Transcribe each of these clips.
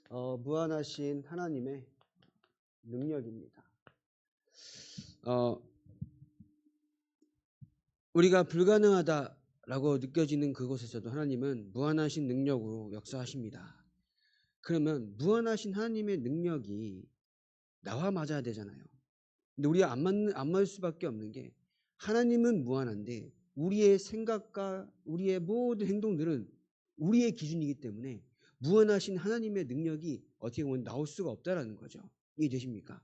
무한하신 하나님의 능력입니다. 우리가 불가능하다라고 느껴지는 그곳에서도 하나님은 무한하신 능력으로 역사하십니다. 그러면 무한하신 하나님의 능력이 나와 맞아야 되잖아요. 근데 우리가 안 맞을 수밖에 없는 게 하나님은 무한한데 우리의 생각과 우리의 모든 행동들은 우리의 기준이기 때문에 무한하신 하나님의 능력이 어떻게 보면 나올 수가 없다라는 거죠. 이해되십니까?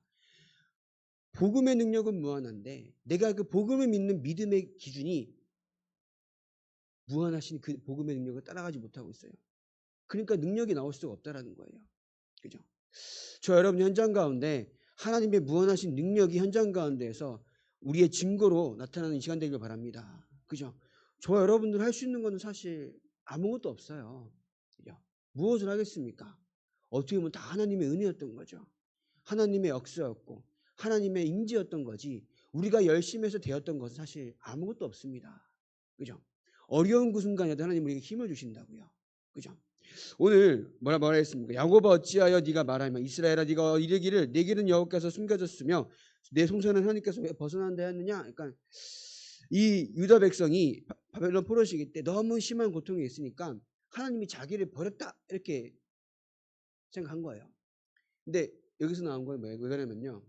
복음의 능력은 무한한데 내가 그 복음을 믿는 믿음의 기준이 무한하신 그 복음의 능력을 따라가지 못하고 있어요. 그러니까 능력이 나올 수가 없다라는 거예요. 그죠? 저 여러분 현장 가운데 하나님의 무한하신 능력이 현장 가운데에서 우리의 증거로 나타나는 시간 되길 바랍니다. 그죠? 저 여러분들 할 수 있는 건 사실 아무것도 없어요. 그죠? 무엇을 하겠습니까? 어떻게 보면 다 하나님의 은혜였던 거죠. 하나님의 역사였고 하나님의 임재였던 거지 우리가 열심히 해서 되었던 것은 사실 아무것도 없습니다. 그죠? 어려운 그 순간에도 하나님 우리에게 힘을 주신다고요. 그죠? 오늘 뭐라 했습니까? 야곱아 어찌하여 네가 말하며 이스라엘아 네가 이르기를 내 길은 여호와께서 숨겨졌으며 내 송사는 하나님께서 왜 벗어난다 했느냐? 그러니까 이 유다 백성이 바벨론 포로시기 때 너무 심한 고통이 있으니까 하나님이 자기를 버렸다 이렇게 생각한 거예요. 근데 여기서 나온 건 뭐예요? 왜 그러냐면요.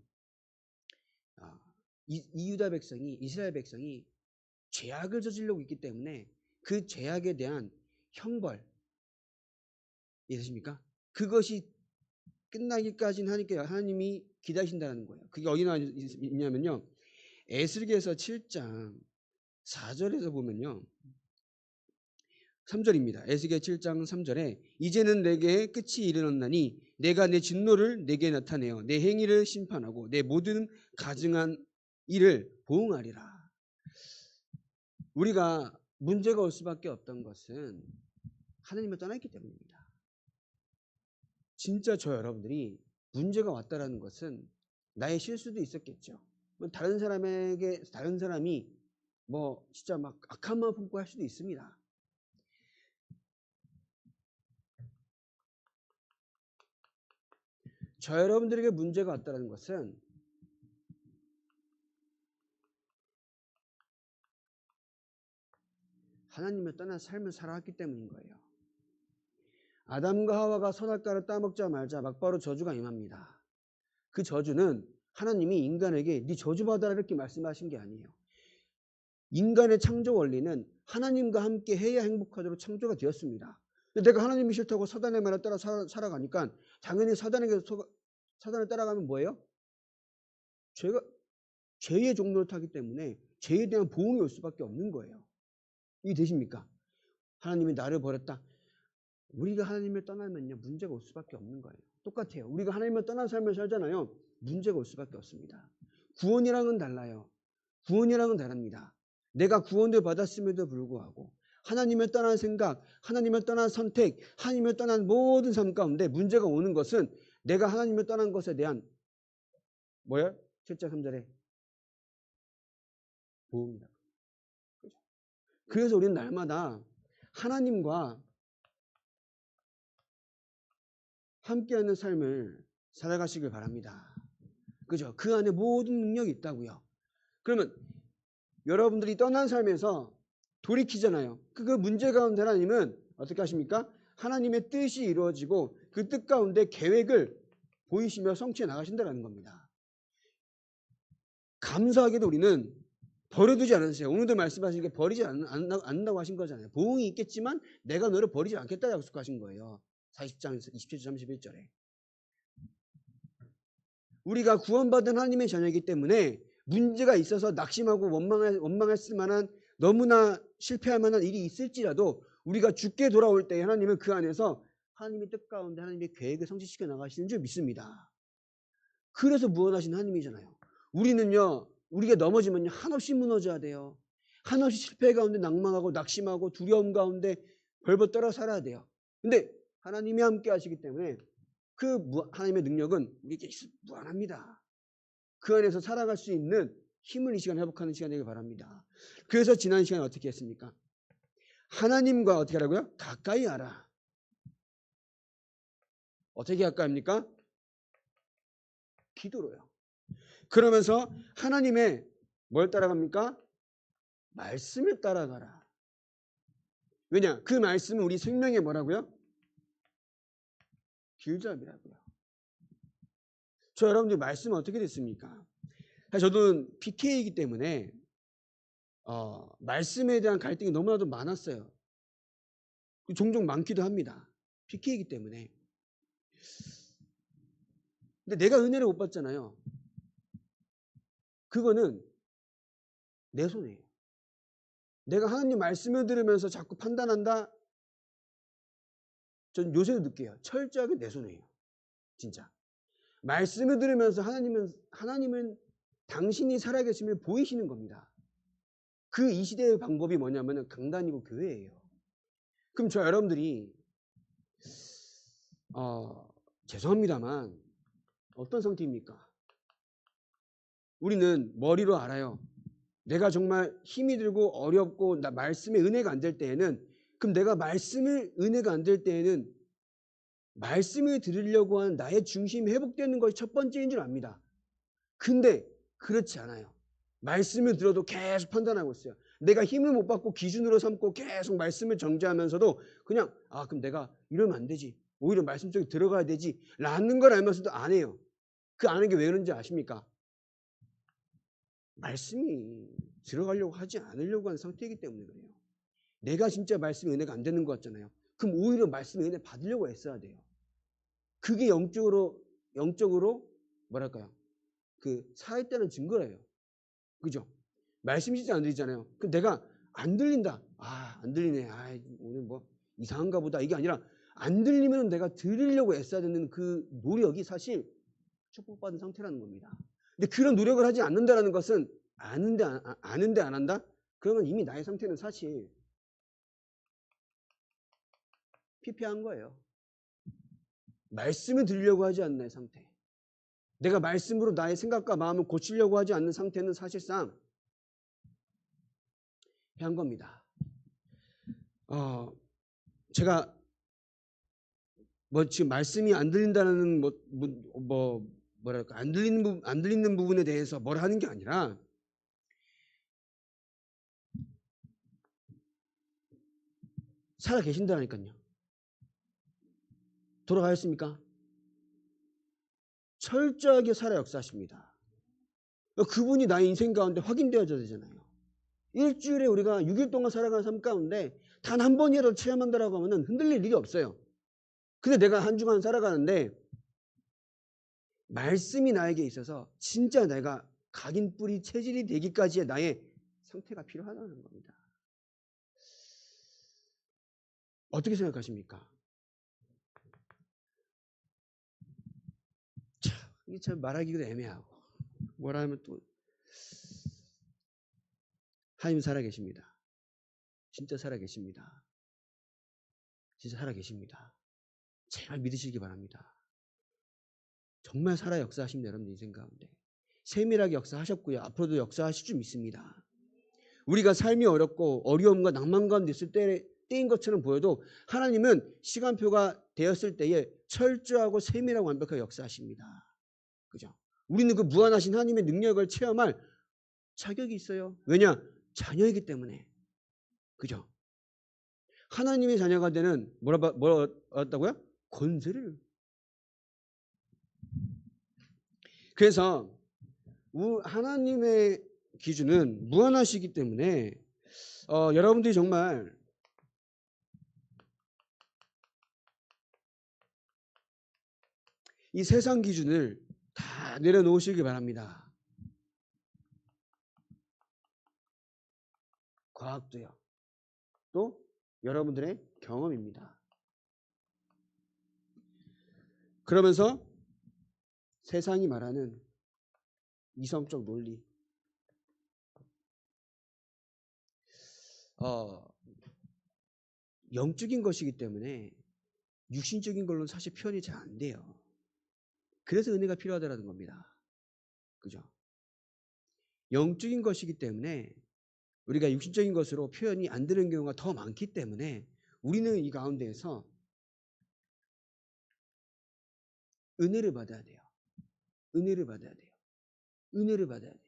이 유다 백성이 이스라엘 백성이 죄악을 저지르고 있기 때문에 그 죄악에 대한 형벌 이해되십니까? 그것이 끝나기까지는 하나님이 기다리신다는 거예요. 그게 어디 나와 있냐면요. 에스겔서 7장 4절에서 보면요. 3절입니다. 에스겔 7장 3절에 이제는 내게 끝이 이르렀나니 내가 내 진노를 내게 나타내어 내 행위를 심판하고 내 모든 가증한 일을 보응하리라. 우리가 문제가 올 수밖에 없던 것은 하나님을 떠났기 때문입니다. 진짜 저 여러분들이 문제가 왔다라는 것은 나의 실수도 있었겠죠. 다른 사람이 뭐 진짜 막 악한 마음 품고 할 수도 있습니다. 저 여러분들에게 문제가 왔다라는 것은 하나님을 떠난 삶을 살아왔기 때문인 거예요. 아담과 하와가 선악과를 따먹자 말자 막바로 저주가 임합니다. 그 저주는 하나님이 인간에게 네 저주받아라 이렇게 말씀하신 게 아니에요. 인간의 창조 원리는 하나님과 함께 해야 행복하도록 창조가 되었습니다. 내가 하나님이 싫다고 사단의 말에 따라 살아가니까 당연히 사단을 따라가면 뭐예요? 죄의 종로를 타기 때문에 죄에 대한 보응이 올 수밖에 없는 거예요. 이게 되십니까? 하나님이 나를 버렸다. 우리가 하나님을 떠나면요 문제가 올 수밖에 없는 거예요. 똑같아요. 우리가 하나님을 떠난 삶을 살잖아요. 문제가 올 수밖에 없습니다. 구원이랑은 달라요. 구원이랑은 다릅니다. 내가 구원을 받았음에도 불구하고 하나님을 떠난 생각, 하나님을 떠난 선택, 하나님을 떠난 모든 삶 가운데 문제가 오는 것은 내가 하나님을 떠난 것에 대한 뭐야? 7장 3절에 보응이다. 그래서 우리는 날마다 하나님과 함께하는 삶을 살아가시길 바랍니다. 그죠? 그 안에 모든 능력이 있다고요. 그러면 여러분들이 떠난 삶에서 돌이키잖아요. 그 문제 가운데 하나님은 어떻게 하십니까? 하나님의 뜻이 이루어지고 그 뜻 가운데 계획을 보이시며 성취해 나가신다는 겁니다. 감사하게도 우리는 버려두지 않으세요. 오늘도 말씀하신 게 버리지 않는다고 하신 거잖아요. 보응이 있겠지만 내가 너를 버리지 않겠다 약속하신 거예요. 40장 27절 31절에. 우리가 구원받은 하나님의 자녀이기 때문에 문제가 있어서 낙심하고 원망했을 만한 너무나 실패할 만한 일이 있을지라도 우리가 죽게 돌아올 때 하나님은 그 안에서 하나님의 뜻 가운데 하나님의 계획을 성취시켜 나가시는 줄 믿습니다. 그래서 무한하신 하나님이잖아요. 우리는요. 우리가 넘어지면요. 한없이 무너져야 돼요. 한없이 실패 가운데 낭망하고 낙심하고 두려움 가운데 벌벌 떨어 살아야 돼요. 근데 하나님이 함께 하시기 때문에 그 하나님의 능력은 우리에게 무한합니다. 그 안에서 살아갈 수 있는 힘을 이 시간에 회복하는 시간 되길 바랍니다. 그래서 지난 시간에 어떻게 했습니까? 하나님과 어떻게 하라고요? 가까이 하라. 어떻게 할까 합니까? 기도로요. 그러면서 하나님의 뭘 따라갑니까? 말씀을 따라가라. 왜냐? 그 말씀은 우리 생명에 뭐라고요? 길잡이라고요. 저 여러분들 말씀은 어떻게 됐습니까? 사실 저도 PK이기 때문에 말씀에 대한 갈등이 너무나도 많았어요. 종종 많기도 합니다. PK이기 때문에. 근데 내가 은혜를 못 받잖아요. 그거는 내 손이에요. 내가 하나님 말씀을 들으면서 자꾸 판단한다? 전 요새도 느껴요. 철저하게 내 손이에요. 진짜. 말씀을 들으면서 하나님은 당신이 살아계심을 보이시는 겁니다. 그 이 시대의 방법이 뭐냐면 강단이고 교회예요. 그럼 저 여러분들이 죄송합니다만 어떤 상태입니까? 우리는 머리로 알아요. 내가 정말 힘이 들고 어렵고 나 말씀에 은혜가 안 될 때에는 그럼 내가 은혜가 안 될 때에는 말씀을 들으려고 하는 나의 중심이 회복되는 것이 첫 번째인 줄 압니다. 근데 그렇지 않아요. 말씀을 들어도 계속 판단하고 있어요. 내가 힘을 못 받고 기준으로 삼고 계속 말씀을 정죄하면서도 그냥 그럼 내가 이러면 안 되지. 오히려 말씀 속에 들어가야 되지. 라는 걸 알면서도 안 해요. 그 안 하는 게 왜 그런지 아십니까? 말씀이 들어가려고 하지 않으려고 하는 상태이기 때문에 그래요. 내가 진짜 말씀에 은혜가 안 되는 것 같잖아요. 그럼 오히려 말씀에 은혜 받으려고 애써야 돼요. 그게 영적으로 뭐랄까요? 그 살아있다는 증거예요. 그죠? 말씀이 진짜 안 들리잖아요. 그럼 내가 안 들린다. 안 들리네. 오늘 뭐 이상한가 보다. 이게 아니라 안 들리면 내가 들으려고 애써야 되는 그 노력이 사실 축복받은 상태라는 겁니다. 근데 그런 노력을 하지 않는다는 것은 아는데 안 한다? 그러면 이미 나의 상태는 사실 피폐한 거예요. 말씀을 들으려고 하지 않는 나의 상태. 내가 말씀으로 나의 생각과 마음을 고치려고 하지 않는 상태는 사실상 한 겁니다. 제가 지금 말씀이 안 들린다는 뭐랄까 안 들리는 부분에 대해서 뭘 하는 게 아니라 살아 계신다니까요. 돌아가셨습니까? 철저하게 살아 역사하십니다. 그분이 나의 인생 가운데 확인되어져야 되잖아요. 일주일에 우리가 6일 동안 살아가는 삶 가운데 단 한 번이라도 체험한다라고 하면 흔들릴 일이 없어요. 근데 내가 한 주간 살아가는데 말씀이 나에게 있어서 진짜 내가 각인 뿌리 체질이 되기까지의 나의 상태가 필요하다는 겁니다. 어떻게 생각하십니까? 이게 참 말하기도 애매하고 뭐라 하면 또 하나님 살아계십니다. 진짜 살아계십니다. 진짜 살아계십니다. 제발 믿으시기 바랍니다. 정말 살아 역사하십니다. 여러분들 인생 가운데. 세밀하게 역사하셨고요. 앞으로도 역사하실 줄 믿습니다. 우리가 삶이 어렵고 어려움과 낭만 가운데 있을 때인 것처럼 보여도 하나님은 시간표가 되었을 때에 철저하고 세밀하고 완벽하게 역사하십니다. 그죠? 우리는 그 무한하신 하나님의 능력을 체험할 자격이 있어요. 왜냐? 자녀이기 때문에. 그죠? 하나님의 자녀가 되는 뭐라 얻었다고요? 권세를. 그래서 하나님의 기준은 무한하시기 때문에 여러분들이 정말 이 세상 기준을 다 내려놓으시기 바랍니다. 과학도요. 또 여러분들의 경험입니다. 그러면서 세상이 말하는 이성적 논리 영적인 것이기 때문에 육신적인 걸로는 사실 표현이 잘 안 돼요. 그래서 은혜가 필요하다는 겁니다. 그죠? 영적인 것이기 때문에 우리가 육신적인 것으로 표현이 안 되는 경우가 더 많기 때문에 우리는 이 가운데에서 은혜를 받아야 돼요. 은혜를 받아야 돼요. 은혜를 받아야 돼요.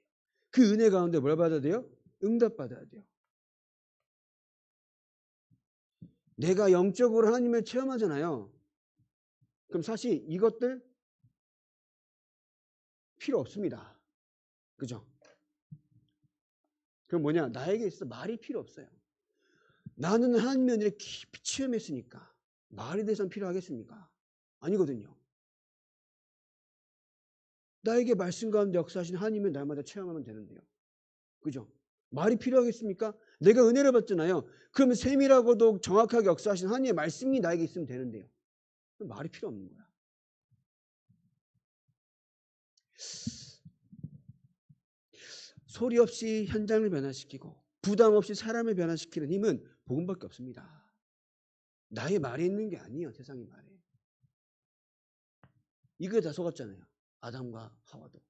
그 은혜 가운데 뭘 받아야 돼요? 응답 받아야 돼요. 내가 영적으로 하나님을 체험하잖아요. 그럼 사실 이것들 필요 없습니다. 그죠? 그럼 뭐냐? 나에게 있어 말이 필요 없어요. 나는 하나님의 은혜를 깊이 체험했으니까 말에 대해서는 필요하겠습니까? 아니거든요. 나에게 말씀 가운데 역사하신 하나님을 날마다 체험하면 되는데요. 그죠? 말이 필요하겠습니까? 내가 은혜를 받잖아요. 그러면 세밀하고도 정확하게 역사하신 하나님의 말씀이 나에게 있으면 되는데요. 말이 필요 없는 거야. 소리 없이 현장을 변화시키고 부담 없이 사람을 변화시키는 힘은 복음밖에 없습니다. 나의 말에 있는 게 아니에요. 세상의 말에. 이거에 다 속았잖아요. 아담과 하와도.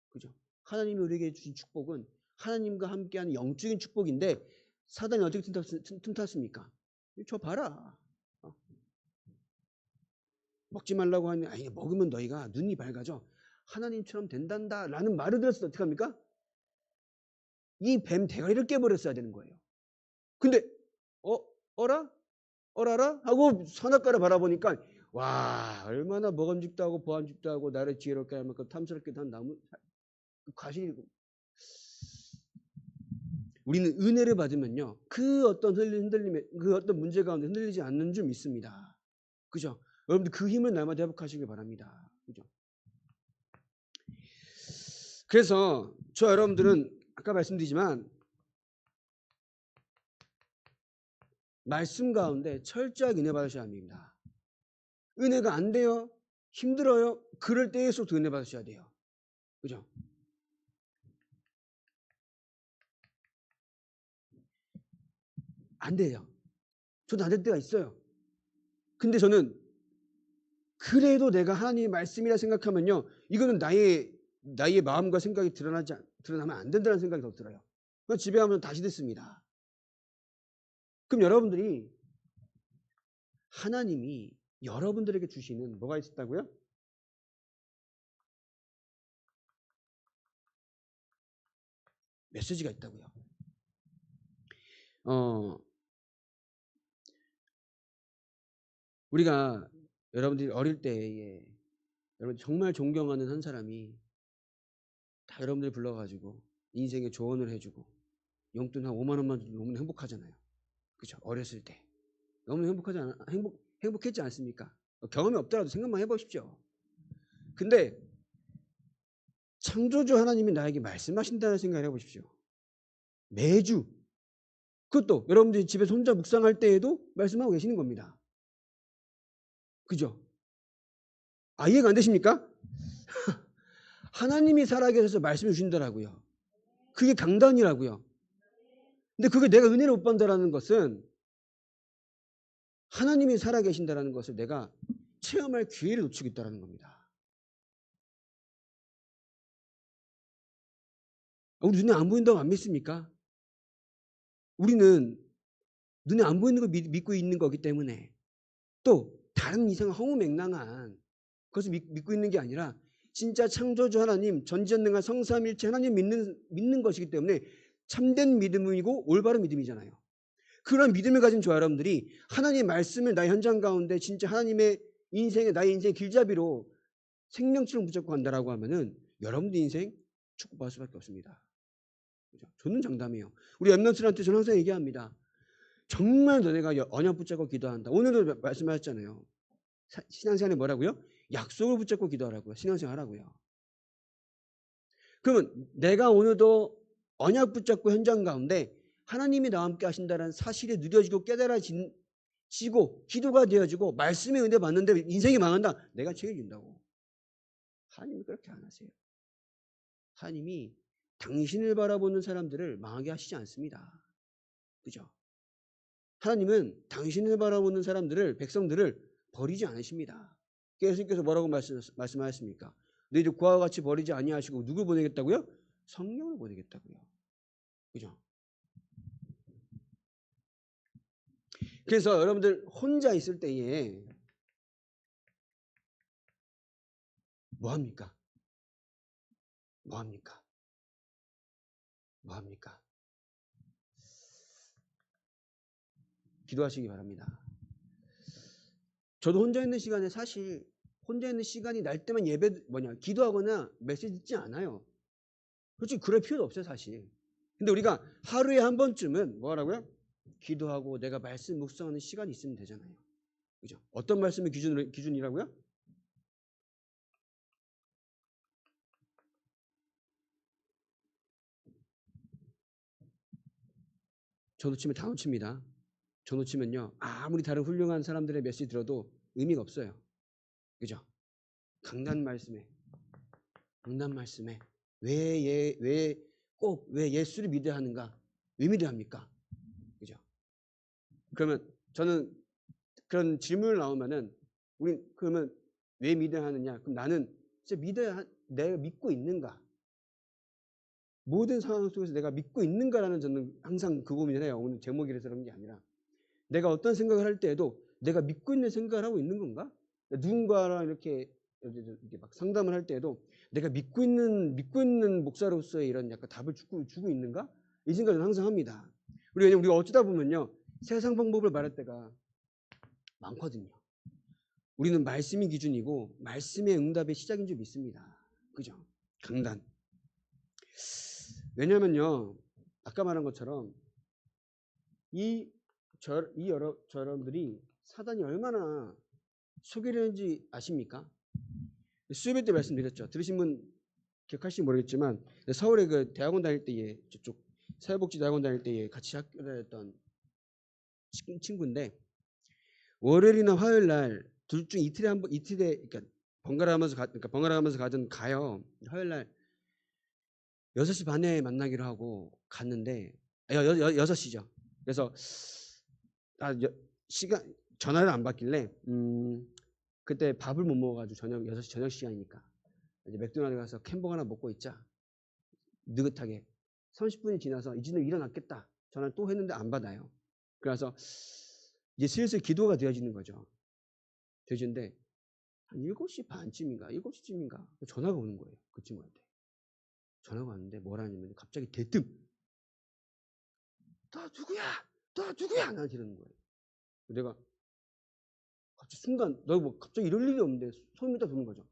그죠? 하나님이 우리에게 주신 축복은 하나님과 함께하는 영적인 축복인데 사단이 어떻게 틈탔습니까? 저 봐라. 먹지 말라고 하니 아니 먹으면 너희가 눈이 밝아져. 하나님처럼 된단다 라는 말을 들었을 때 어떻게 합니까? 이 뱀 대가리를 깨버렸어야 되는 거예요. 근데 어라라? 하고 선악과를 바라보니까 와 얼마나 먹음직도 하고 보암직도 하고 나를 지혜롭게 할 만큼 탐스럽게도 한 나무 과실이고 우리는 은혜를 받으면요 그 어떤 흔들림에 그 어떤 문제 가운데 흔들리지 않는 줄 믿습니다. 그죠? 여러분들 그 힘을 날마다 회복하시길 바랍니다. 그죠? 그래서 저 여러분들은 아까 말씀드리지만 말씀 가운데 철저하게 은혜 받으셔야 합니다. 은혜가 안 돼요? 힘들어요? 그럴 때일수록 더 은혜 받으셔야 돼요. 그죠? 안 돼요. 저도 안 될 때가 있어요. 근데 저는 그래도 내가 하나님의 말씀이라 생각하면요. 이거는 나의 마음과 생각이 드러나면 안 된다는 생각이 더 들어요. 그래서 집에 가면 다시 듣습니다. 그럼 여러분들이 하나님이 여러분들에게 주시는 뭐가 있었다고요? 메시지가 있다고요. 우리가 여러분들이 어릴 때에 여러분 정말 존경하는 한 사람이 다 여러분들 불러가지고 인생의 조언을 해주고 용돈 한 5만 원만 주면 너무 행복하잖아요. 그죠? 어렸을 때 너무 행복했지 않습니까? 경험이 없더라도 생각만 해보십시오. 근데 창조주 하나님이 나에게 말씀하신다는 생각을 해보십시오. 매주 그것도 여러분들이 집에서 혼자 묵상할 때에도 말씀하고 계시는 겁니다. 그죠? 이해가 안 되십니까? 하나님이 살아계셔서 말씀을 주신다라고요. 그게 강단이라고요. 근데 그게 내가 은혜를 못 받는다는 것은 하나님이 살아계신다는 것을 내가 체험할 기회를 놓치고 있다는 겁니다. 우리 눈에 안 보인다고 안 믿습니까? 우리는 눈에 안 보이는 걸 믿고 있는 거기 때문에 또 다른 이상한 허무맹랑한 그것을 믿고 있는 게 아니라 진짜 창조주 하나님 전지전능한 성삼일체 하나님 믿는 것이기 때문에 참된 믿음이고 올바른 믿음이잖아요. 그런 믿음을 가진 저 여러분들이 하나님의 말씀을 나의 현장 가운데 진짜 하나님의 나의 인생의 길잡이로 생명처럼 붙잡고 간다라고 하면은 여러분들 인생 축복받을 수밖에 없습니다. 그죠? 저는 장담해요. 우리 엠넌트한테 저는 항상 얘기합니다. 정말 너네가 언약 붙잡고 기도한다. 오늘도 말씀하셨잖아요. 신앙생활이 뭐라고요? 약속을 붙잡고 기도하라고요. 신앙생활 하라고요. 그러면 내가 오늘도 언약 붙잡고 현장 가운데 하나님이 나와 함께 하신다는 사실이 누려지고 깨달아지고 기도가 되어지고 말씀의 은혜 받는데 인생이 망한다. 내가 책임진다고. 하나님이 그렇게 안 하세요. 하나님이 당신을 바라보는 사람들을 망하게 하시지 않습니다. 그죠? 하나님은 당신을 바라보는 사람들을 백성들을 버리지 않으십니다. 예수님께서 뭐라고 말씀하셨습니까? 너희들 그와 같이 버리지 아니하시고 누굴 보내겠다고요? 성령을 보내겠다고요. 그죠? 그래서 여러분들 혼자 있을 때에 뭐합니까? 뭐합니까? 뭐합니까? 기도하시기 바랍니다. 저도 혼자 있는 시간에 사실 혼자 있는 시간이 날 때만 기도하거나 메시지 듣지 않아요. 솔직히 그럴 필요도 없어요, 사실. 근데 우리가 하루에 한 번쯤은 뭐라고요? 기도하고 내가 말씀 묵상하는 시간이 있으면 되잖아요. 그죠? 어떤 말씀이 기준이라고요? 저 놓치면 다 놓칩니다. 저 놓치면요. 아무리 다른 훌륭한 사람들의 메시지 들어도 의미가 없어요. 그죠? 강단 말씀에 왜 예수를 믿어야 하는가? 왜 믿어야 합니까? 그죠? 그러면 저는 그런 질문을 나오면은 우리 그러면 왜 믿어야 하느냐? 그럼 나는 진짜 내가 믿고 있는가? 모든 상황 속에서 내가 믿고 있는가라는 저는 항상 그 고민을 해요. 오늘 제목이라서 그런 게 아니라 내가 어떤 생각을 할 때에도 내가 믿고 있는 생각을 하고 있는 건가? 누군가랑 이렇게 막 상담을 할 때에도 내가 믿고 있는 목사로서의 이런 약간 답을 주고 있는가? 이 생각을 항상 합니다. 왜냐면 우리가 어쩌다 보면요. 세상 방법을 말할 때가 많거든요. 우리는 말씀이 기준이고 말씀의 응답의 시작인 줄 믿습니다. 그죠? 강단. 왜냐면요. 아까 말한 것처럼 여러분들이 사단이 얼마나 속이려는지 아십니까? 수요일 때 말씀드렸죠. 들으신 분 기억하실지 모르겠지만 서울에 그 대학원 다닐 때에 저쪽 사회복지대학원 다닐 때에 같이 학교 다녔던 친구인데 월요일이나 화요일 날 둘 중 이틀에 그러니까 번갈아 가면서 가요. 화요일 날 6시 반에 만나기로 하고 갔는데 6시죠. 그래서 시간 전화를 안 받길래 그때 밥을 못 먹어가지고 6시 저녁 시간이니까 이제 맥도날드 가서 햄버거 하나 먹고 있자. 느긋하게 30분이 지나서 이제는 일어났겠다. 전화를 또 했는데 안 받아요. 그래서 이제 슬슬 기도가 되어지는 거죠. 되어지는데 한 7시 반쯤인가 7시쯤인가 전화가 오는 거예요. 그 친구한테. 전화가 왔는데 뭐라냐면 갑자기 대뜸 너 누구야 나한테 이러는 거예요. 내가 갑자기 순간 너 뭐 갑자기 이럴 일이 없는데 소름이 딱 도는 거죠.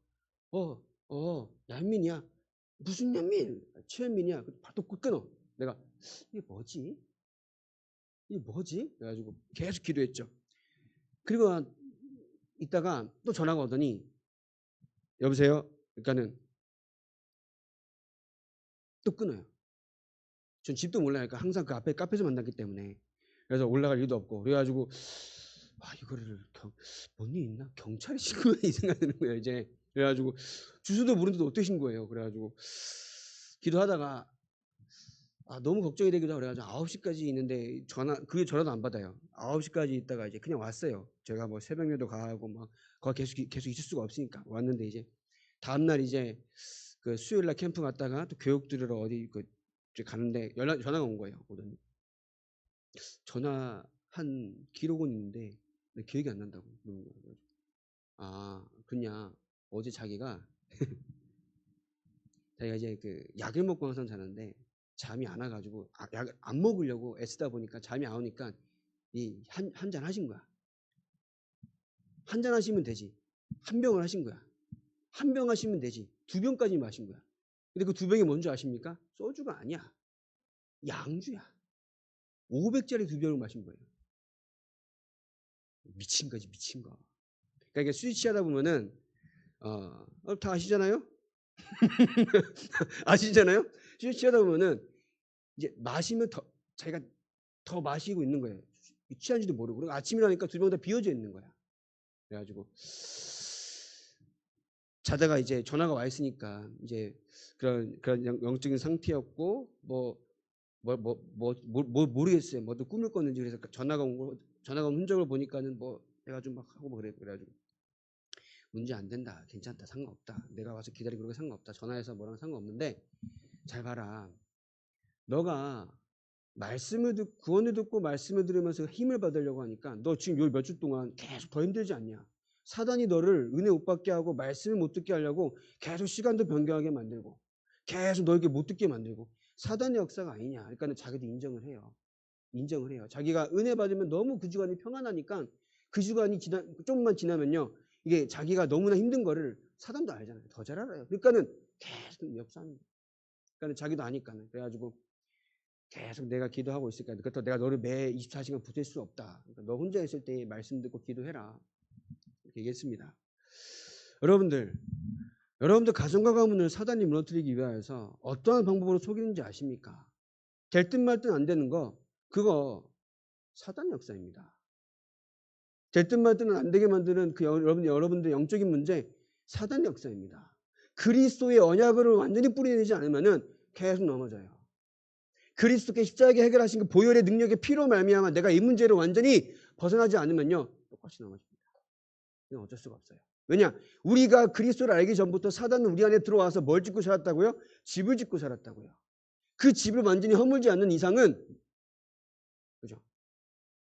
얀민이야. 무슨 얀민? 최현민이야. 바로 또 끊어. 내가 이게 뭐지? 그래가지고 계속 기도했죠. 그리고 이따가 또 전화가 오더니 여보세요? 그러니까는 또 끊어요. 전 집도 몰라니까 항상 그 앞에 카페에서 만났기 때문에 그래서 올라갈 일도 없고 그래가지고 이거를 뭔 일 있나? 경찰에 신고해 이 생각이 드는 거예요 이제. 그래가지고 주소도 모르는데 어떻게 신고해요? 그래가지고 기도하다가 너무 걱정이 되기도 하고 그래가지고 9시까지 있는데 전화도 안 받아요. 9시까지 있다가 이제 그냥 왔어요. 제가 뭐 새벽에도 가고 막 거기 계속 있을 수가 없으니까 왔는데 이제 다음날 이제 그 수요일날 캠프 갔다가 또 교육 들으러 어디 가는데 전화가 온 거예요. 오더니 전화한 기록은 있는데 기억이 안 난다고. 그냥 어제 자기가 이제 그 약을 먹고 항상 자는데 잠이 안 와가지고 약을 안 먹으려고 애쓰다 보니까 잠이 안 오니까 이 한 잔 하신 거야. 한 잔 하시면 되지. 한 병을 하신 거야. 한 병 하시면 되지. 2병까지 마신 거야. 근데 그 2병이 뭔지 아십니까? 소주가 아니야. 양주야. 500짜리 2병을 마신 거예요. 미친 거지, 미친 거. 그러니까 이게 술 취하다 보면은 다 아시잖아요? 아시잖아요? 술 취하다 보면은 이제 마시면 자기가 더 마시고 있는 거예요. 취한지도 모르고. 그리고 아침이라니까 2병 다 비어져 있는 거야. 그래가지고 자다가 이제 전화가 와 있으니까 이제 그런 영적인 상태였고 모르겠어요. 뭐또 꿈을 꿨는지 그래서 전화가 온 흔적을 보니까는 내가 좀 막 하고 그래가지고 문제 안 된다, 괜찮다, 상관없다. 내가 와서 기다리고 그러게 상관없다. 전화해서 뭐랑 상관없는데 잘 봐라. 너가 구원을 듣고 말씀을 들으면서 힘을 받으려고 하니까 너 지금 요 몇 주 동안 계속 더 힘들지 않냐? 사단이 너를 은혜 못 받게 하고 말씀을 못 듣게 하려고 계속 시간도 변경하게 만들고 계속 너에게 못 듣게 만들고 사단의 역사가 아니냐. 그러니까 자기도 인정을 해요. 인정을 해요. 자기가 은혜 받으면 너무 그 주간이 평안하니까 그 주간이 조금만 지나면요. 이게 자기가 너무나 힘든 거를 사단도 알잖아요. 더 잘 알아요. 그러니까는 계속 역사합니다. 그러니까 자기도 아니까는. 그래가지고 계속 내가 기도하고 있으니까 그렇다고 내가 너를 매 24시간 붙을 수 없다. 그러니까 너 혼자 있을 때 말씀 듣고 기도해라. 이렇게 얘기했습니다. 여러분들 가정과 가문을 사단이 무너뜨리기 위하여서 어떠한 방법으로 속이는지 아십니까? 될 듯 말 듯 안 되는 거 그거 사단 역사입니다. 될 듯 말 듯은 안 되게 만드는 그 여러분들의 영적인 문제 사단 역사입니다. 그리스도의 언약을 완전히 뿌리내지 않으면은 계속 넘어져요. 그리스도께 십자가에 해결하신 그 보혈의 능력의 피로 말미암아 내가 이 문제를 완전히 벗어나지 않으면요 똑같이 넘어집니다. 이건 어쩔 수가 없어요. 왜냐? 우리가 그리스도를 알기 전부터 사단은 우리 안에 들어와서 뭘 짓고 살았다고요? 집을 짓고 살았다고요. 그 집을 완전히 허물지 않는 이상은 그죠?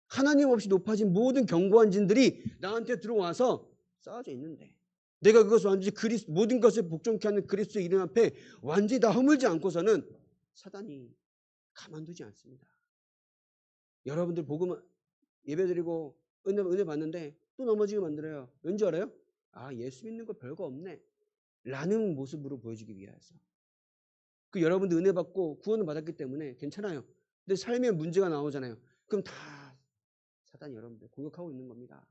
하나님 없이 높아진 모든 견고한 진들이 나한테 들어와서 쌓아져 있는데 내가 그것을 완전히 모든 것을 복종케 하는 그리스도의 이름 앞에 완전히 다 허물지 않고서는 사단이 가만두지 않습니다. 여러분들 복음 예배드리고 은혜 받는데 또 넘어지게 만들어요. 왠지 알아요? 아, 예수 믿는 거 별거 없네 라는 모습으로 보여주기 위해서. 그 여러분들 은혜 받고 구원을 받았기 때문에 괜찮아요. 근데 삶에 문제가 나오잖아요. 그럼 다 사단이 여러분들 공격하고 있는 겁니다.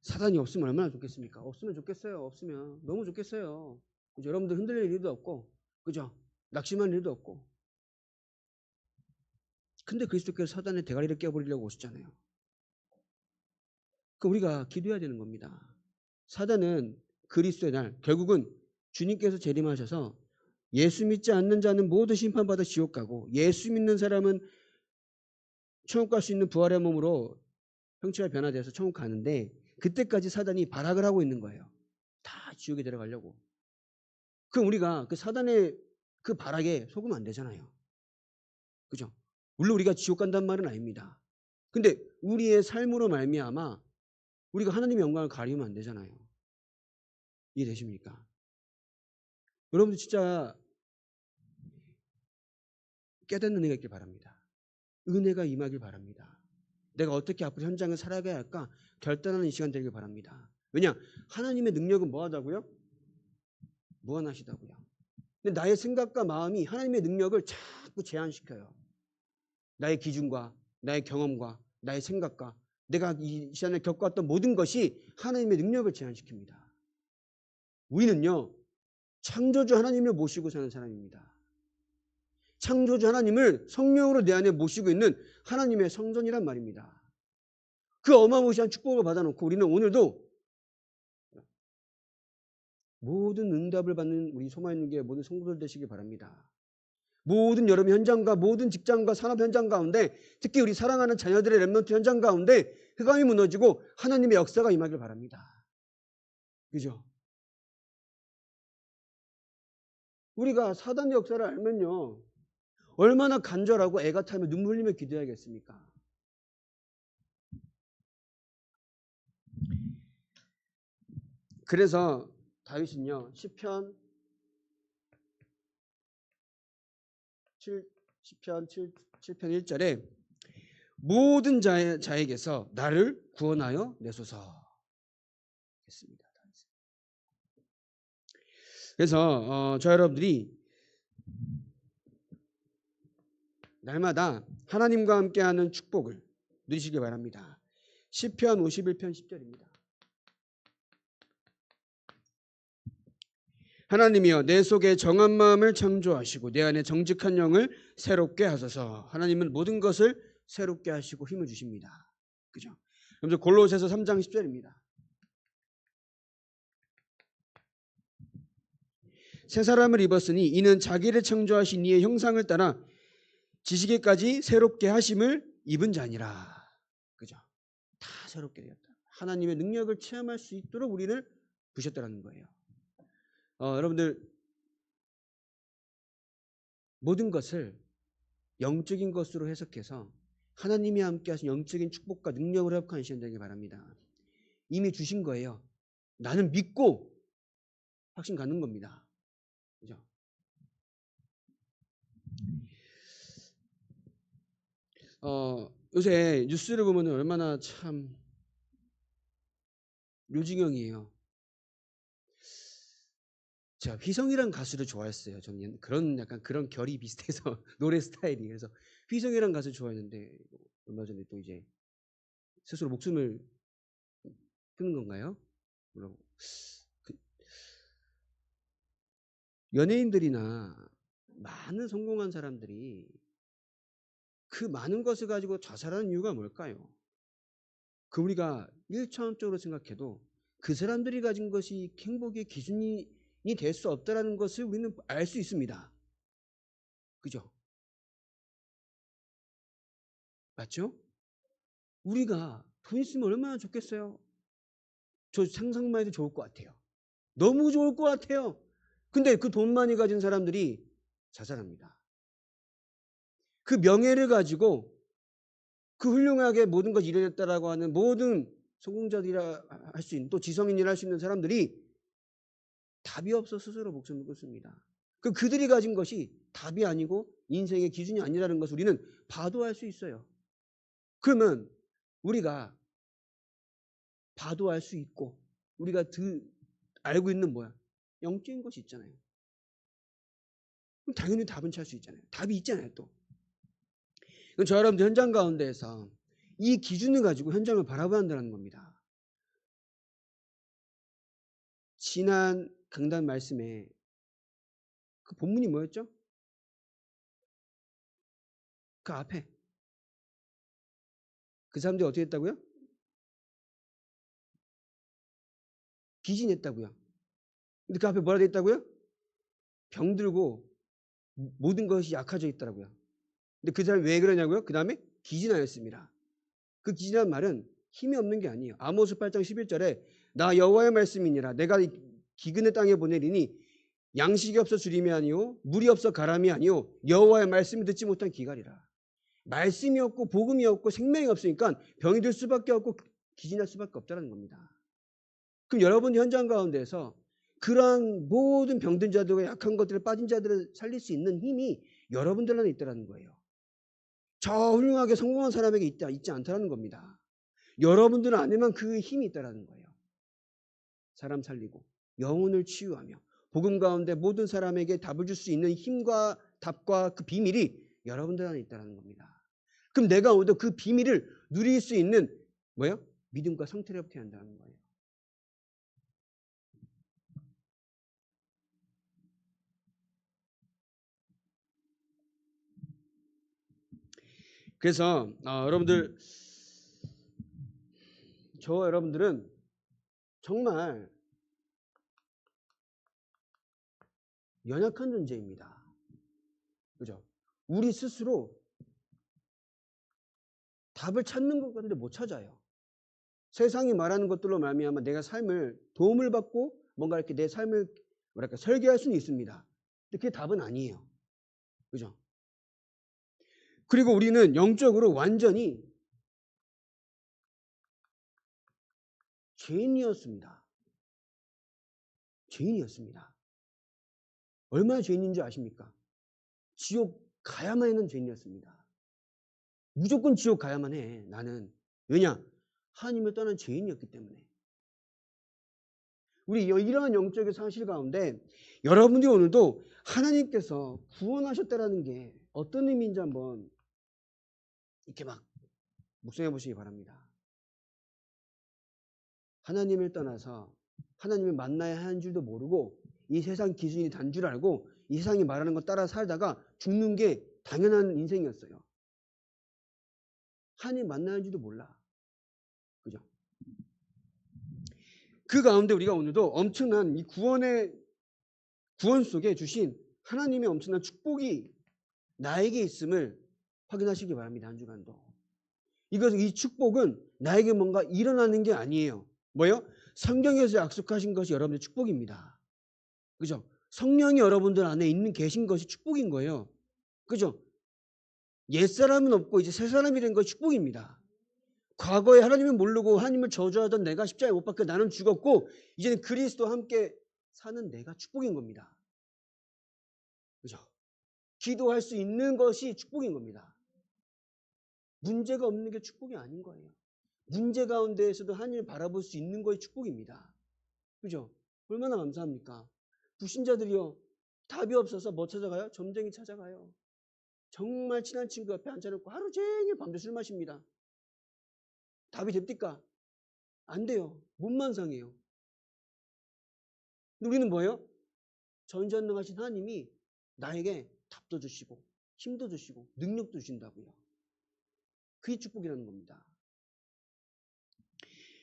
사단이 없으면 얼마나 좋겠습니까? 없으면 좋겠어요. 없으면 너무 좋겠어요. 그죠? 여러분들 흔들릴 일도 없고 그죠? 낙심할 일도 없고. 근데 그리스도께서 사단의 대가리를 깨버리려고 오셨잖아요. 그럼 우리가 기도해야 되는 겁니다. 사단은 그리스도의 날 결국은 주님께서 재림하셔서 예수 믿지 않는 자는 모두 심판받아 지옥 가고 예수 믿는 사람은 천국 갈 수 있는 부활의 몸으로 형체가 변화돼서 천국 가는데 그때까지 사단이 발악을 하고 있는 거예요. 다 지옥에 들어가려고. 그럼 우리가 그 사단의 그 발악에 속으면 안 되잖아요. 그죠? 물론 우리가 지옥 간다는 말은 아닙니다. 근데 우리의 삶으로 말미암아 우리가 하나님의 영광을 가리우면 안 되잖아요. 이해되십니까? 여러분들 진짜 깨닫는 은혜가 있길 바랍니다. 은혜가 임하길 바랍니다. 내가 어떻게 앞으로 현장을 살아가야 할까 결단하는 이 시간 되길 바랍니다. 왜냐? 하나님의 능력은 뭐하다고요? 무한하시다고요. 근데 나의 생각과 마음이 하나님의 능력을 자꾸 제한시켜요. 나의 기준과 나의 경험과 나의 생각과 내가 이 시간에 겪어왔던 모든 것이 하나님의 능력을 제한시킵니다. 우리는요 창조주 하나님을 모시고 사는 사람입니다. 창조주 하나님을 성령으로 내 안에 모시고 있는 하나님의 성전이란 말입니다. 그 어마무시한 축복을 받아놓고 우리는 오늘도 모든 응답을 받는 우리 소마인교회 모든 성도들 되시기 바랍니다. 모든 여러분 현장과 모든 직장과 산업 현장 가운데 특히 우리 사랑하는 자녀들의 렘넌트 현장 가운데 흑암이 무너지고 하나님의 역사가 임하길 바랍니다. 그죠? 우리가 사단의 역사를 알면요 얼마나 간절하고 애가 타며 눈물 흘리며 기도해야겠습니까? 그래서 다윗은요 시편 7편 1절에 모든 자에게서 나를 구원하여 내소서 했습니다. 그래서 저 여러분들이 날마다 하나님과 함께하는 축복을 누리시기 바랍니다. 시편 51편 10절입니다. 하나님이여 내 속에 정한 마음을 창조하시고 내 안에 정직한 영을 새롭게 하소서. 하나님은 모든 것을 새롭게 하시고 힘을 주십니다. 그죠? 그럼 골로새서 3장 10절입니다. 새 사람을 입었으니 이는 자기를 창조하신 이의 형상을 따라 지식에까지 새롭게 하심을 입은 자니라. 그죠? 다 새롭게 되었다. 하나님의 능력을 체험할 수 있도록 우리를 부셨다는 거예요. 여러분들 모든 것을 영적인 것으로 해석해서 하나님이 함께 하신 영적인 축복과 능력을 회복하시면 되길 바랍니다. 이미 주신 거예요. 나는 믿고 확신 갖는 겁니다. 그죠? 요새 뉴스를 보면 얼마나 참 묘지경이에요. 제가 휘성이란 가수를 좋아했어요. 저는 그런 약간 그런 결이 비슷해서 노래 스타일이. 그래서 휘성이란 가수 좋아했는데 얼마 전에 또 이제 스스로 목숨을 끊는 건가요? 뭐라고? 연예인들이나 많은 성공한 사람들이 그 많은 것을 가지고 자살하는 이유가 뭘까요? 그 우리가 1차원적으로 생각해도 그 사람들이 가진 것이 행복의 기준이 될 수 없다는 것을 우리는 알 수 있습니다. 그죠? 맞죠? 우리가 돈 있으면 얼마나 좋겠어요? 저 상상만 해도 좋을 것 같아요. 너무 좋을 것 같아요. 근데 그 돈 많이 가진 사람들이 자살합니다. 그 명예를 가지고 그 훌륭하게 모든 것을 이뤄냈다라고 하는 모든 성공자들이라 할 수 있는 또 지성인이라 할 수 있는 사람들이 답이 없어 스스로 목숨을 끊습니다. 그들이 가진 것이 답이 아니고 인생의 기준이 아니라는 것을 우리는 봐도 알 수 있어요. 그러면 우리가 봐도 알 수 있고 우리가 알고 있는 뭐야? 영적인 것이 있잖아요. 그럼 당연히 답은 찾을 수 있잖아요. 답이 있잖아요 또. 저 여러분들 현장 가운데에서 이 기준을 가지고 현장을 바라봐야 한다는 겁니다. 지난 강단 말씀에 그 본문이 뭐였죠? 그 앞에 그 사람들이 어떻게 했다고요? 기진했다고요. 근데 그 앞에 뭐라 돼 있다고요? 병들고 모든 것이 약해져 있더라고요. 근데 그 사람이 왜 그러냐고요? 그 다음에 기진하였습니다. 그 기진한 말은 힘이 없는 게 아니에요. 아모스 8장 11절에 나 여호와의 말씀이니라 내가 기근의 땅에 보내리니 양식이 없어 주림이 아니요 물이 없어 가람이 아니요 여호와의 말씀을 듣지 못한 기갈이라. 말씀이 없고 복음이 없고 생명이 없으니까 병이 들 수밖에 없고 기진할 수밖에 없다는 겁니다. 그럼 여러분 현장 가운데서 그러한 모든 병든 자들과 약한 것들을 빠진 자들을 살릴 수 있는 힘이 여러분들 안에 있다는 거예요. 저 훌륭하게 성공한 사람에게 있지 않다는 겁니다. 여러분들 안에만 그 힘이 있다는 거예요. 사람 살리고 영혼을 치유하며 복음 가운데 모든 사람에게 답을 줄 수 있는 힘과 답과 그 비밀이 여러분들 안에 있다는 겁니다. 그럼 내가 오히려 그 비밀을 누릴 수 있는 뭐예요? 믿음과 상태를 회복해야 한다는 거예요. 그래서 여러분들은 정말 연약한 존재입니다. 그죠? 우리 스스로 답을 찾는 것 같은데 못 찾아요. 세상이 말하는 것들로 말미암아 내가 삶을 도움을 받고 뭔가 이렇게 내 삶을 뭐랄까 설계할 수는 있습니다. 근데 그게 답은 아니에요. 그죠? 그리고 우리는 영적으로 완전히 죄인이었습니다. 죄인이었습니다. 얼마나 죄인인지 아십니까? 지옥 가야만 하는 죄인이었습니다. 무조건 지옥 가야만 해. 나는. 왜냐? 하나님을 떠난 죄인이었기 때문에. 우리 이러한 영적인 사실 가운데 여러분들이 오늘도 하나님께서 구원하셨다라는 게 어떤 의미인지 한번 이렇게 막 묵상해 보시기 바랍니다. 하나님을 떠나서 하나님을 만나야 하는 줄도 모르고 이 세상 기준이 단 줄 알고 이 세상이 말하는 것 따라 살다가 죽는 게 당연한 인생이었어요. 하나님 만나는지도 몰라. 그죠? 그 가운데 우리가 오늘도 엄청난 이 구원 속에 주신 하나님의 엄청난 축복이 나에게 있음을 확인하시기 바랍니다. 한 주간도. 이 축복은 나에게 뭔가 일어나는 게 아니에요. 뭐요? 성경에서 약속하신 것이 여러분의 축복입니다. 그죠? 성령이 여러분들 안에 있는 계신 것이 축복인 거예요. 그죠? 옛사람은 없고 이제 새 사람이 된 것이 축복입니다. 과거에 하나님을 모르고 하나님을 저주하던 내가 십자가에 못 박혀 나는 죽었고 이제는 그리스도와 함께 사는 내가 축복인 겁니다. 그죠? 기도할 수 있는 것이 축복인 겁니다. 문제가 없는 게 축복이 아닌 거예요. 문제 가운데에서도 하나님을 바라볼 수 있는 것이 축복입니다. 그죠? 얼마나 감사합니까? 불신자들이요. 답이 없어서 뭐 찾아가요? 점쟁이 찾아가요. 정말 친한 친구 옆에 앉혀놓고 하루 종일 밤새 술 마십니다. 답이 됩니까? 안 돼요. 몸만 상해요. 근데 우리는 뭐예요? 전지전능하신 하나님이 나에게 답도 주시고 힘도 주시고 능력도 주신다고요. 그게 축복이라는 겁니다.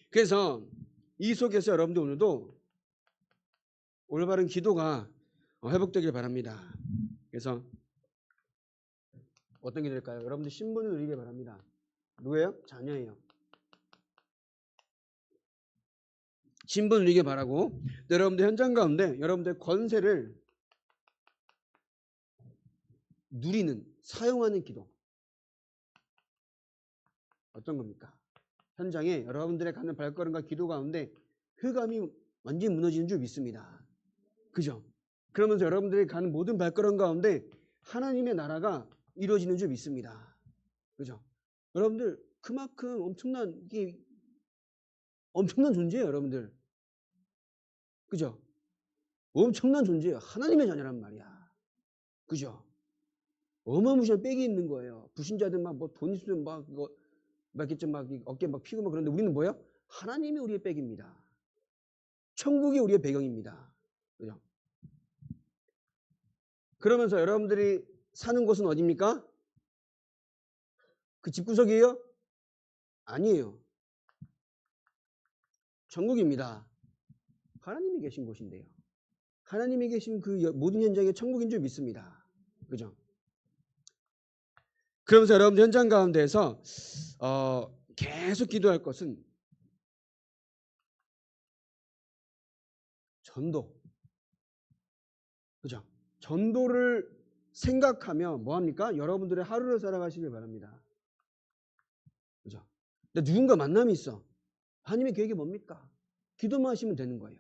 그래서 이 속에서 여러분들 오늘도 올바른 기도가 회복되길 바랍니다. 그래서 어떤 게 될까요? 여러분들 신분을 누리길 바랍니다. 누구예요? 자녀예요. 신분을 누리길 바라고 여러분들 현장 가운데 여러분들 권세를 누리는 사용하는 기도 어떤 겁니까? 현장에 여러분들의 가는 발걸음과 기도 가운데 흑암이 완전히 무너지는 줄 믿습니다. 그죠? 그러면서 여러분들이 가는 모든 발걸음 가운데 하나님의 나라가 이루어지는 줄 믿습니다. 그죠? 여러분들 그만큼 엄청난 존재예요, 여러분들. 그죠? 엄청난 존재예요. 하나님의 자녀란 말이야. 그죠? 어마무시한 빽이 있는 거예요. 불신자들 막 뭐 돈 있으면 막 이렇게 막 어깨 막 피고 막 그런데 우리는 뭐예요? 하나님이 우리의 빽입니다. 천국이 우리의 배경입니다. 그죠? 그러면서 여러분들이 사는 곳은 어디입니까? 그 집구석이에요? 아니에요. 천국입니다. 하나님이 계신 곳인데요. 하나님이 계신 그 모든 현장이 천국인 줄 믿습니다. 그죠? 그러면서 여러분들 현장 가운데에서 계속 기도할 것은 전도. 그죠? 전도를 생각하며 뭐합니까? 여러분들의 하루를 살아가시길 바랍니다. 그죠? 근데 누군가 만남이 있어. 하나님의 계획이 뭡니까? 기도만 하시면 되는 거예요.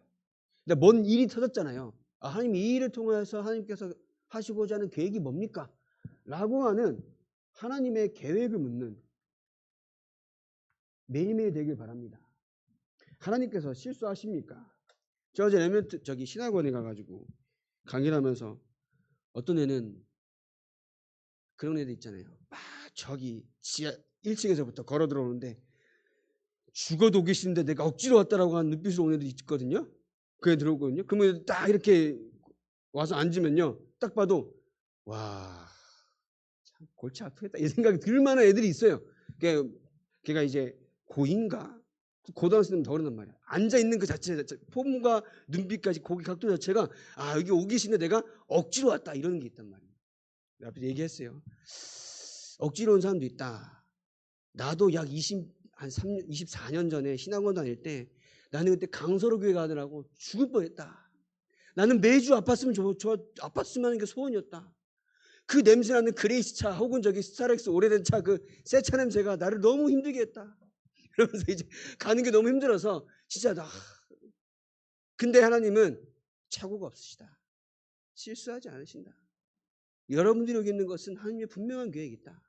근데 뭔 일이 터졌잖아요. 하나님 이 일을 통해서 하나님께서 하시고자 하는 계획이 뭡니까? 라고 하는 하나님의 계획을 묻는 매일매일 되길 바랍니다. 하나님께서 실수하십니까? 저 어제 레멘트 신학원에 가가지고 강의를 하면서 어떤 애는 그런 애들 있잖아요. 막 저기 지하 1층에서부터 걸어 들어오는데 죽어도 오기 싫은데 내가 억지로 왔다라고 하는 눈빛으로 오는 애들이 있거든요. 그 애 들어오거든요. 그러면 딱 이렇게 와서 앉으면요. 딱 봐도 와 참 골치 아프겠다 이 생각이 들 만한 애들이 있어요. 걔가 이제 고2인가 고등학생이면 더 그런단 말이야. 앉아있는 그 자체 폼과 눈빛까지 고기 각도 자체가 여기 오기 싫은데 내가 억지로 왔다 이런 게 있단 말이에요. 앞에서 얘기했어요. 억지로 온 사람도 있다. 나도 약 24년 전에 신학원 다닐 때 나는 그때 강서로 교회 가느라고 죽을 뻔했다. 나는 매주 아팠으면 아팠으면 하는 게 소원이었다. 그 냄새나는 그레이스 차 혹은 저기 스타렉스 오래된 차 그 새 차 냄새가 나를 너무 힘들게 했다. 그러면서 이제 가는 게 너무 힘들어서 진짜 근데 하나님은 착오가 없으시다. 실수하지 않으신다. 여러분들이 여기 있는 것은 하나님의 분명한 계획이 있다.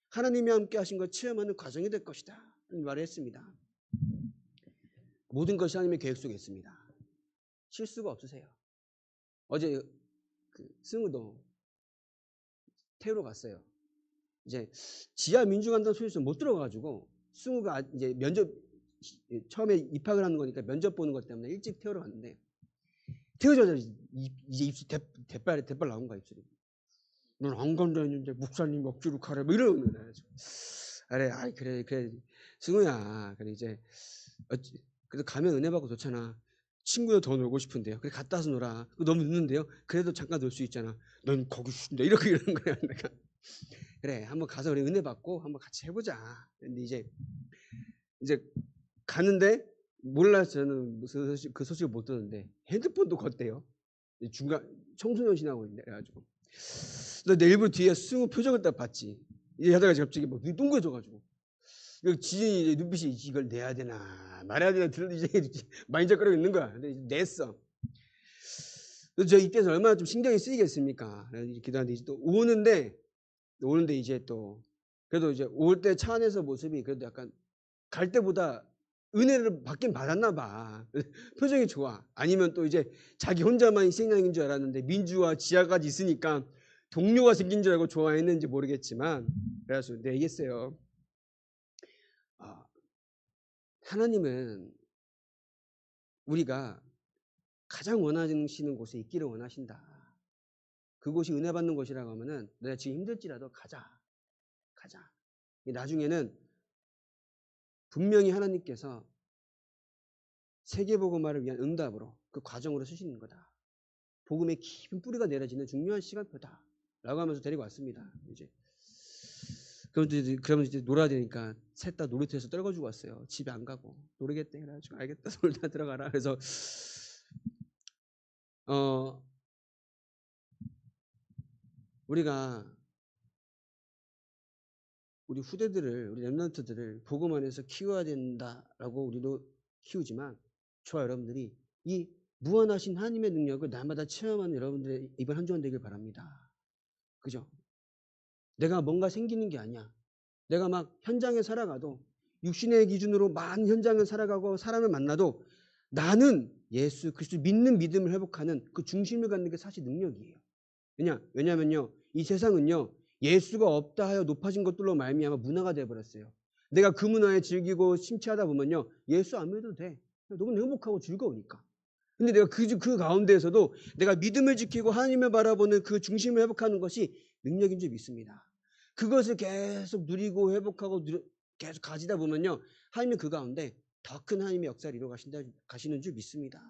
하나님이 함께 하신 걸 체험하는 과정이 될 것이다. 라는 말을 했습니다. 모든 것이 하나님의 계획 속에 있습니다. 실수가 없으세요. 어제 승우도 태우러 갔어요. 이제 지하 민중한다는 소리에서 못 들어가가지고 승우가 이제 면접 처음에 입학을 하는 거니까 면접 보는 것 때문에 일찍 태우러 갔는데 태우자마자 이제 입술 대빨 나온 거야 입술이. 넌 안 간다 했는데 목사님 억지로 가래 뭐 이러는 거야. 그래 승우야 그래 이제 그래도 가면 은혜 받고 좋잖아. 친구도 더 놀고 싶은데요. 그래 갔다 와서 놀아. 너무 늦는데요. 그래도 잠깐 놀 수 있잖아. 넌 거기 싶은데 이렇게 이러는 거야. 내가 그래 한번 가서 우리 은혜 받고 한번 같이 해보자. 근데 이제 가는데 몰라서 저는 무슨 그 소식을 못 듣는데 핸드폰도 걷대요. 중간 청소년 신하고 있네. 그래가지고 나 일부러 뒤에 승우 표정을 딱 봤지. 이제 하다가 갑자기 막 눈이 동그래져가지고 지진이 이제 눈빛이 이걸 내야 되나 말아야 되나 이제 만지작거리고 있는 거야. 근데 이제 냈어. 그래서 저 이때서 얼마나 좀 신경이 쓰이겠습니까? 기도하는데 이제 또 오는데 이제 또 그래도 이제 올 때 차 안에서 모습이 그래도 약간 갈 때보다 은혜를 받긴 받았나 봐. 표정이 좋아. 아니면 또 이제 자기 혼자만 희생양인 줄 알았는데 민주와 지하까지 있으니까 동료가 생긴 줄 알고 좋아했는지 모르겠지만 그래서 내가 얘기했어요. 하나님은 우리가 가장 원하시는 곳에 있기를 원하신다. 그곳이 은혜 받는 곳이라고 하면은 내가 지금 힘들지라도 가자. 나중에는 분명히 하나님께서 세계복음화를 위한 응답으로 그 과정으로 쓰시는 거다. 복음의 깊은 뿌리가 내려지는 중요한 시간표다. 라고 하면서 데리고 왔습니다. 이제 그러면 이제 놀아야 되니까 셋 다 놀이터에서 떨궈주고 왔어요. 집에 안 가고 놀겠대. 그래가지고 알겠다. 놀다 들어가라. 그래서 우리가 우리 후대들을 우리 렘넌트들을 복음 안에서 키워야 된다라고 우리도 키우지만 저와 여러분들이 이 무한하신 하나님의 능력을 날마다 체험하는 여러분들의 이번 한 주간 되길 바랍니다. 그죠? 내가 뭔가 생기는 게 아니야. 내가 막 현장에 살아가도 육신의 기준으로 많은 현장을 살아가고 사람을 만나도 나는 예수 그리스도 믿는 믿음을 회복하는 그 중심을 갖는 게 사실 능력이에요. 왜냐하면요 이 세상은요 예수가 없다 하여 높아진 것들로 말미암아 문화가 되어버렸어요. 내가 그 문화에 즐기고 심취하다 보면요 예수 안 믿어도 돼. 너무 행복하고 즐거우니까. 근데 내가 그 가운데에서도 내가 믿음을 지키고 하나님을 바라보는 그 중심을 회복하는 것이 능력인 줄 믿습니다. 그것을 계속 누리고 회복하고 계속 가지다 보면요 하나님은 그 가운데 더 큰 하나님의 역사를 이루어 가시는 줄 믿습니다.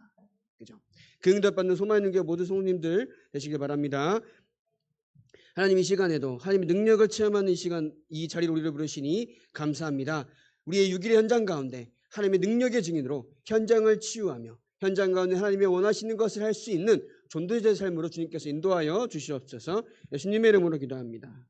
그죠? 그 응답받는 소망의 능력 모든 성도님들 되시길 바랍니다. 하나님 이 시간에도 하나님의 능력을 체험하는 이 시간 이 자리로 우리를 부르시니 감사합니다. 우리의 6일의 현장 가운데 하나님의 능력의 증인으로 현장을 치유하며 현장 가운데 하나님의 원하시는 것을 할 수 있는 전도자의 삶으로 주님께서 인도하여 주시옵소서. 예수님의 이름으로 기도합니다.